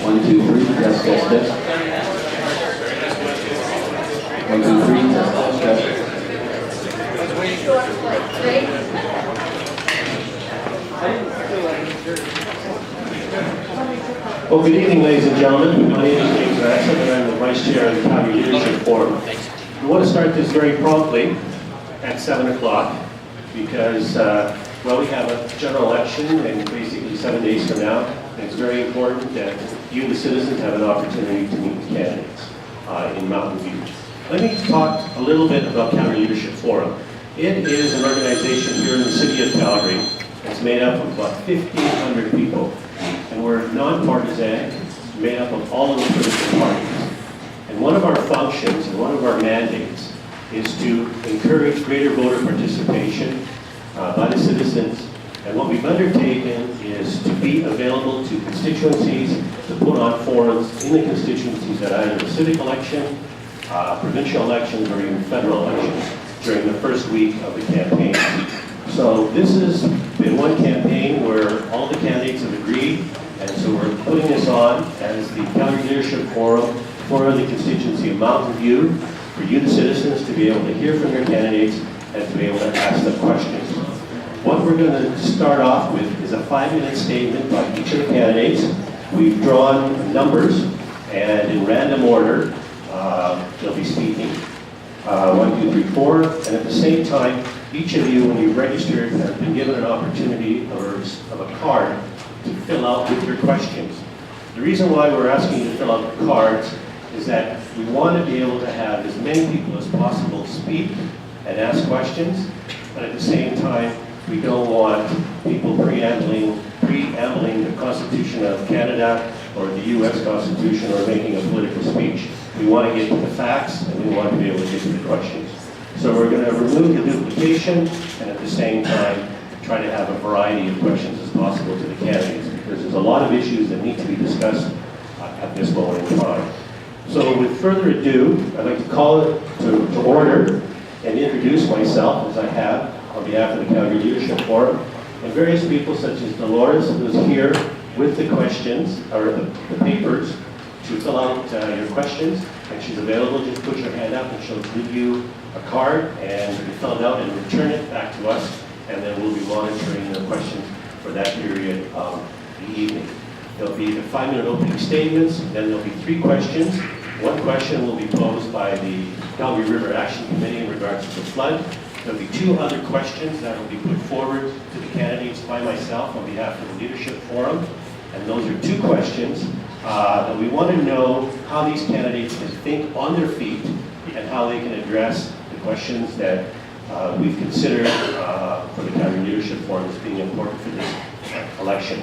1, 2, 3, test, test, test. 1, 2, 3, test, test, test. Well, good evening, ladies and gentlemen. My name is James Maxson, and I'm the Vice Chair of the Calgary Leadership Forum. We want to start this very promptly at 7 o'clock because, well, we have a general election in basically 7 days from now. And it's very important that you, the citizens, have an opportunity to meet the candidates in Mountain View. Let me talk a little bit about Calgary Leadership Forum. It is an organization here in the city of Calgary. It's made up of about 1,500 people. And we're non-partisan, made up of all of the political parties. And one of our functions and one of our mandates is to encourage greater voter participation by the citizens. And what we've undertaken is to be available to constituencies, to put on forums in the constituencies that either the civic election, provincial elections, or even federal elections during the first week of the campaign. So this has been one campaign where all the candidates have agreed, and so we're putting this on as the Calgary Leadership Forum for the constituency of Mountain View, for you, the citizens, to be able to hear from your candidates and to be able to ask them questions. What we're going to start off with is a 5-minute statement by each of the candidates. We've drawn numbers, and in random order, they'll be speaking. 1, 2, 3, 4, and at the same time, each of you, when you've registered, have been given an opportunity of a card to fill out with your questions. The reason why we're asking you to fill out the cards is that we want to be able to have as many people as possible speak and ask questions, but at the same time, we don't want people preambling the Constitution of Canada or the U.S. Constitution or making a political speech. We want to get to the facts, and we want to be able to get to the questions. So we're going to remove the duplication, and at the same time, try to have a variety of questions as possible to the candidates, because there's a lot of issues that need to be discussed at this moment in time. So with further ado, I'd like to call it to order and introduce myself, as I have, on behalf of the Calgary Leadership Forum, and various people such as Dolores, who's here with the questions, or the papers, to fill out your questions, and she's available. Just put your hand up and she'll give you a card, and you can fill it out and return it back to us, and then we'll be monitoring the questions for that period of the evening. There'll be the 5-minute opening statements, then there'll be 3 questions. 1 question will be posed by the Calgary River Action Committee in regards to the flood. There'll be 2 other questions that will be put forward to the candidates by myself on behalf of the Leadership Forum. And those are 2 questions that we want to know how these candidates can think on their feet and how they can address the questions that we've considered for the Calgary Leadership Forum as being important for this election.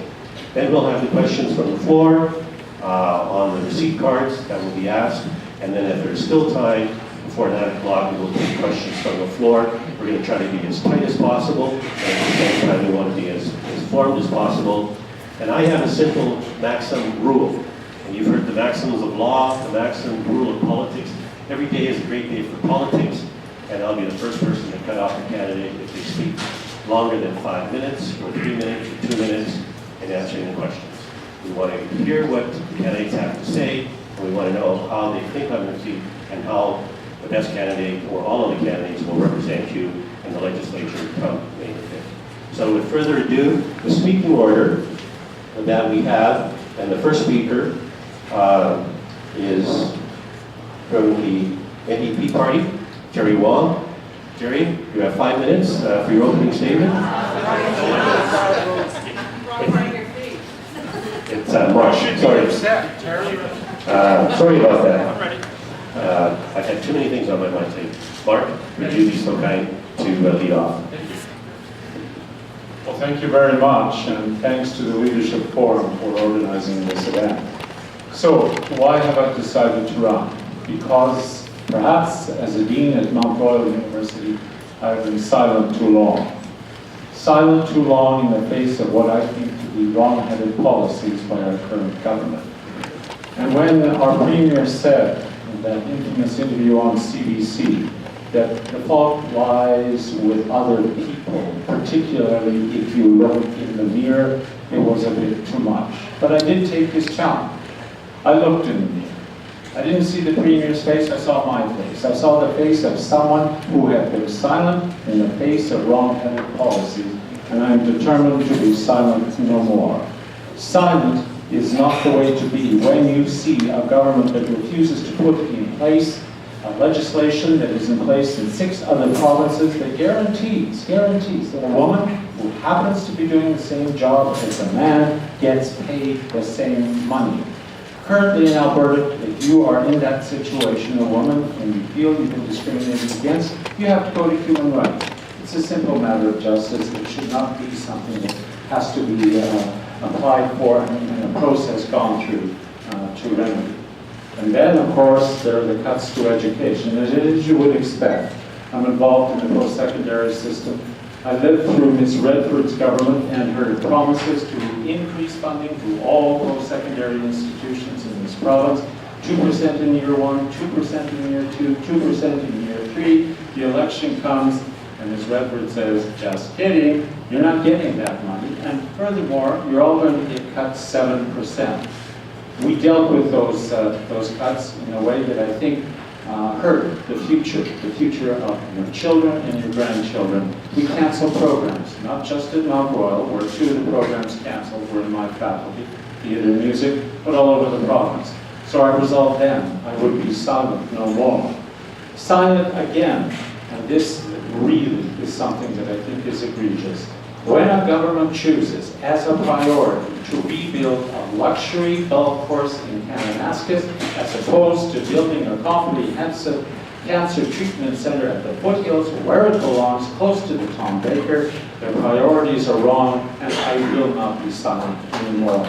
Then we'll have the questions from the floor on the receipt cards that will be asked. And then if there's still time, before 9 o'clock, we will take questions from the floor. We're going to try to be as tight as possible, and at the same time, we want to be as informed as possible. And I have a simple maxim rule. And you've heard the maxims of law, the maxim rule of politics. Every day is a great day for politics, and I'll be the first person to cut off a candidate if they speak longer than 5 minutes, or 3 minutes, or 2 minutes in answering the questions. We want to hear what the candidates have to say, and we want to know how they think on their feet, and how the best candidate, or all of the candidates, will represent you in the legislature come May the 5th. So with further ado, the speaking order that we have, and the first speaker is from the NDP party, Jerry Wong. Jerry, you have 5 minutes for your opening statement. It's March. Sorry. Sorry about that. I've had too many things on my mind today. Mark, would you be so kind to lead off? Well, thank you very much, and thanks to the Leadership Forum for organizing this event. So, why have I decided to run? Because perhaps as a dean at Mount Royal University, I have been silent too long. Silent too long in the face of what I think to be wrong-headed policies by our current government. And when our Premier said in that infamous interview on CBC that the fault lies with other people, particularly if you look in the mirror, it was a bit too much. But I did take his challenge. I looked in the mirror. I didn't see the Premier's face, I saw my face. I saw the face of someone who had been silent in the face of wrong-headed policies, and I am determined to be silent no more. Silent is not the way to be when you see a government that refuses to put in place legislation that is in place in 6 other provinces that guarantees that a woman who happens to be doing the same job as a man gets paid the same money. Currently in Alberta, if you are in that situation, a woman, and you feel you've been discriminated against, you have to go to human rights. It's a simple matter of justice. It should not be something that has to be applied for and a process gone through to remedy. And then, of course, there are the cuts to education. As you would expect, I'm involved in the post-secondary system. I lived through Ms. Redford's government and her promises to increase funding to all post-secondary institutions in this province. 2% in year 1, 2% in year 2, 2% in year 3. The election comes, and Ms. Redford says, just kidding, you're not getting that money. And furthermore, you're all going to get cut 7%. We dealt with those cuts in a way that I think hurt the future of your children and your grandchildren. We canceled programs, not just at Mount Royal, where 2 of the programs canceled were in my faculty, theatre and music, but all over the province. So I resolved then I would be silent no more. Silent again, and this really is something that I think is egregious. When a government chooses as a priority to rebuild a luxury golf course in Kananaskis as opposed to building a comprehensive cancer treatment center at the foothills where it belongs, close to the Tom Baker, their priorities are wrong, and I will not be silent anymore.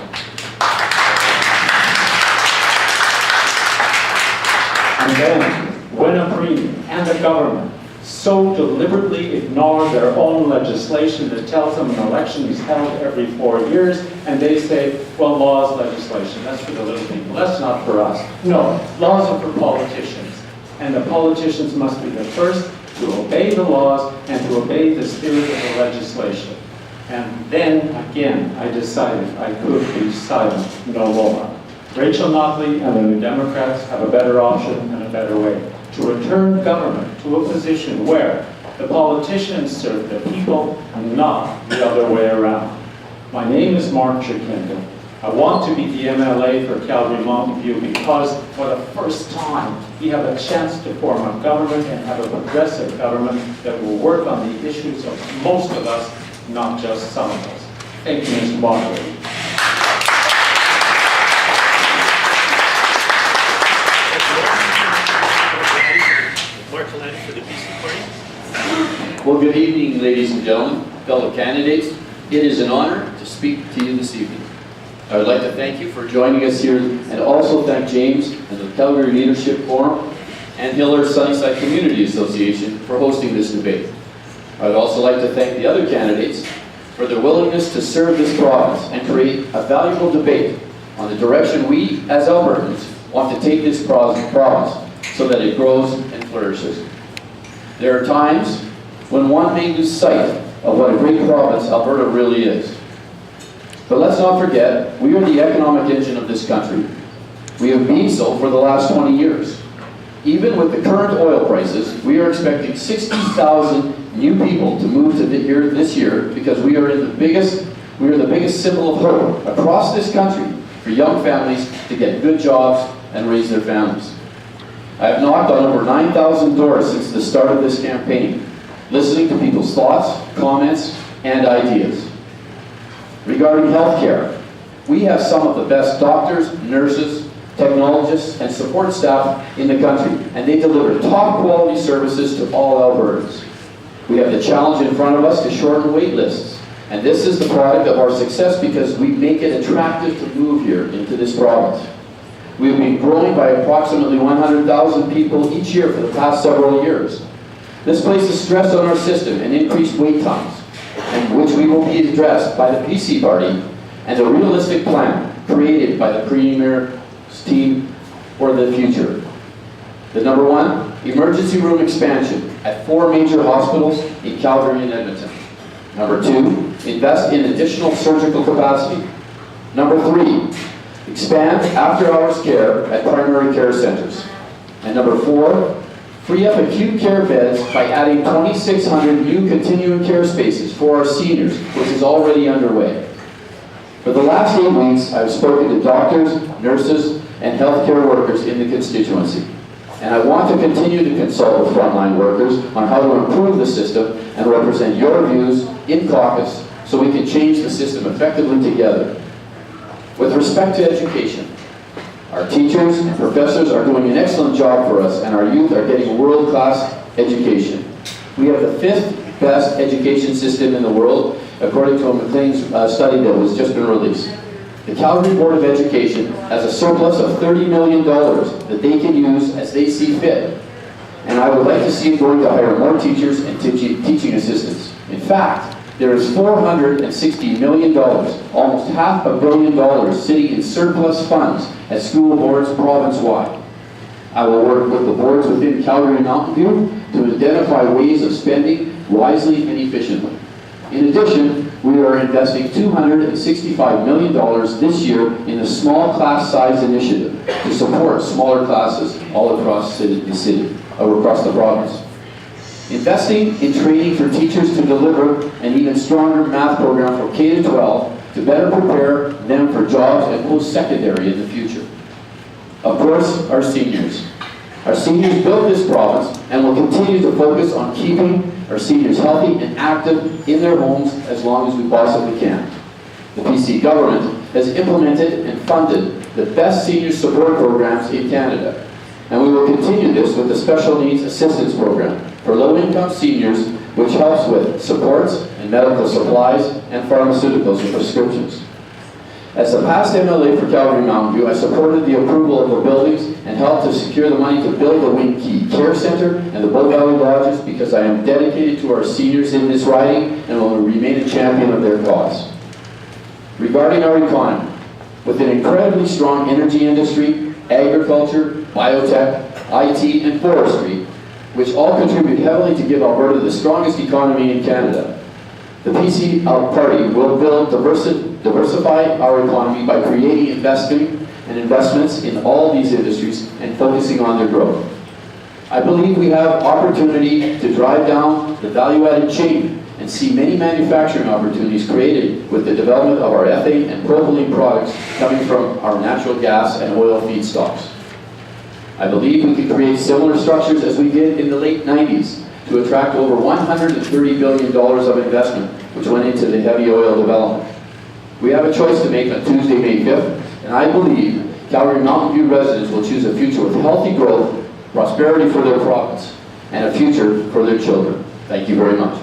And then, when a premier and a government so deliberately ignore their own legislation that tells them an election is held every 4 years, and they say, well, law is legislation, that's for the little people, that's not for us. No, laws are for politicians, and the politicians must be the first to obey the laws and to obey the spirit of the legislation. And then, again, I decided I could be silent no more. Rachel Notley and the New Democrats have a better option and a better way. To return government to a position where the politicians serve the people and not the other way around. My name is Marcin Lincoln. I want to be the MLA for Calgary-Mountain View because for the first time we have a chance to form a government and have a progressive government that will work on the issues of most of us, not just some of us. Thank you, Mr. Moderator. Well, good evening, ladies and gentlemen, fellow candidates. It is an honor to speak to you this evening. I would like to thank you for joining us here and also thank James and the Calgary Leadership Forum and Hiller Sunnyside Community Association for hosting this debate. I would also like to thank the other candidates for their willingness to serve this province and create a valuable debate on the direction we, as Albertans, want to take this province so that it grows and flourishes. There are times when one may lose sight of what a great province Alberta really is. But let's not forget, we are the economic engine of this country. We have been so for the last 20 years. Even with the current oil prices, we are expecting 60,000 new people to move to here this year because we are the biggest symbol of hope across this country for young families to get good jobs and raise their families. I have knocked on over 9,000 doors since the start of this campaign, listening to people's thoughts, comments, and ideas. Regarding healthcare, we have some of the best doctors, nurses, technologists, and support staff in the country, and they deliver top quality services to all Albertans. We have the challenge in front of us to shorten wait lists, and this is the product of our success because we make it attractive to move here into this province. We have been growing by approximately 100,000 people each year for the past several years. This places stress on our system and increased wait times, and which we will be addressed by the PC Party and a realistic plan created by the Premier's team for the future. The number one, emergency room expansion at 4 major hospitals in Calgary and Edmonton. Number 2, invest in additional surgical capacity. Number 3, Expand after-hours care at primary care centers. And number 4, free up acute care beds by adding 2,600 new continuing care spaces for our seniors, which is already underway. For the last 8 weeks, I've spoken to doctors, nurses, and healthcare workers in the constituency. And I want to continue to consult with frontline workers on how to improve the system and represent your views in caucus so we can change the system effectively together. With respect to education, our teachers and professors are doing an excellent job for us, and our youth are getting world-class education. We have the 5th best education system in the world, according to a Maclean's study that was just been released. The Calgary Board of Education has a surplus of $30 million that they can use as they see fit. And I would like to see it going to hire more teachers and teaching assistants. In fact, there is $460 million, almost $500 million, sitting in surplus funds at school boards province-wide. I will work with the boards within Calgary and Mountain View to identify ways of spending wisely and efficiently. In addition, we are investing $265 million this year in the small class size initiative to support smaller classes all across the city, or across the province. Investing in training for teachers to deliver an even stronger math program for K-12 to better prepare them for jobs and post-secondary in the future. Of course, our seniors. Our seniors built this province and will continue to focus on keeping our seniors healthy and active in their homes as long as we possibly can. The PC government has implemented and funded the best senior support programs in Canada. And we will continue this with the Special Needs Assistance Program for low-income seniors, which helps with supports and medical supplies and pharmaceuticals and prescriptions. As the past MLA for Calgary Mountain View, I supported the approval of the buildings and helped to secure the money to build the Wing Key Care Center and the Bow Valley Lodges because I am dedicated to our seniors in this riding and will remain a champion of their cause. Regarding our economy, with an incredibly strong energy industry, agriculture, biotech, IT, and forestry, which all contribute heavily to give Alberta the strongest economy in Canada. The PC Party will diversify our economy by creating investments in all these industries and focusing on their growth. I believe we have opportunity to drive down the value-added chain and see many manufacturing opportunities created with the development of our ethane and propylene products coming from our natural gas and oil feedstocks. I believe we can create similar structures as we did in the late 90s to attract over $130 billion of investment, which went into the heavy oil development. We have a choice to make on Tuesday, May 5th, and I believe Calgary Mountain View residents will choose a future with healthy growth, prosperity for their province, and a future for their children. Thank you very much.